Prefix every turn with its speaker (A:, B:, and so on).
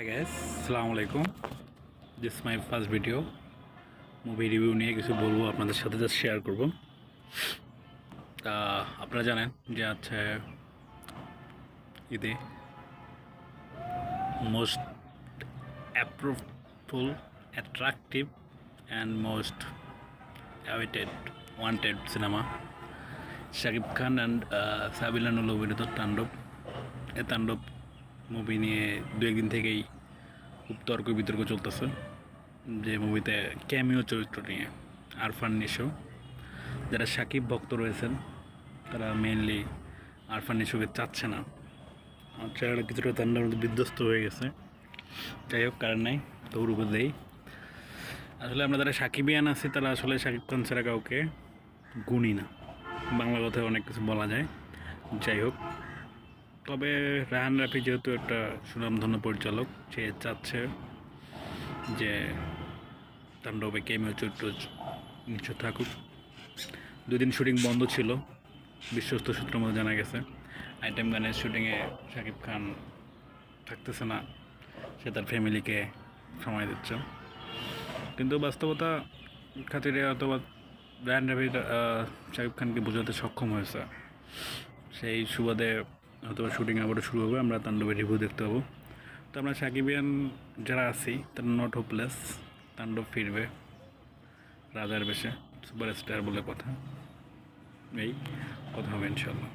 A: Hi guys, আসসালামু আলাইকুম। This my first video. Movie review নিয়ে কিছু বলবো, আপনাদের সাথে জাস্ট শেয়ার করব। আপনারা জানেন যে আছে ঈদে মোস্ট অ্যাপ্রুভফুল, attractive and most awaited wanted cinema Shakib Khan and Sabila Nur অভিনীত তাণ্ডব। এই তাণ্ডব মুভি নিয়ে দু একদিন থেকেই খুব তর্ক বিতর্ক চলতেছে, যে মুভিতে ক্যামিও চরিত্র নিয়ে আরফান নিশো। যারা সাকিব ভক্ত রয়েছেন তারা মেনলি আরফান নিশোকে চাচ্ছে না। আমার চেহারা কিছুটা তাণ্ডবের মধ্যে বিধ্বস্ত হয়ে গেছে। যাই হোক, কারণ নাই, তবু দেই। আসলে আমরা যারা সাকিবিয়ান আছি তারা আসলে সাকিব খান ছাড়া কাউকে গুণী না। বাংলা কথায় অনেক কিছু বলা যায়। যাই হোক, তবে রাহান রাফি যেহেতু একটা সুনামধন্য পরিচালক, সে চাচ্ছে যে তাণ্ডবে ক্যামিও চরিত্র নিশ্চয় থাকুক। দুদিন শুটিং বন্ধ ছিল, বিশ্বস্ত সূত্রের মধ্যে জানা গেছে। আইটেম গানের শুটিংয়ে শাকিব খান থাকতেছে না, সে তার ফ্যামিলিকে সময় দিচ্ছে। কিন্তু বাস্তবতা খাতিরে অথবা রাহান রাফি শাকিব খানকে বোঝাতে সক্ষম হয়েছে। সেই সুবাদে হয়তো শুটিং আবারও শুরু হবে, আমরা তাণ্ডবের রিভিউ দেখতে পাবো। তো আমরা সাকিবিয়ান যারা আছি তারা নট হোপলেস। তাণ্ডব ফিরবে রাজার বেশে, সুপারস্টার বলে কথা। এই কথা হবে ইনশাল্লাহ।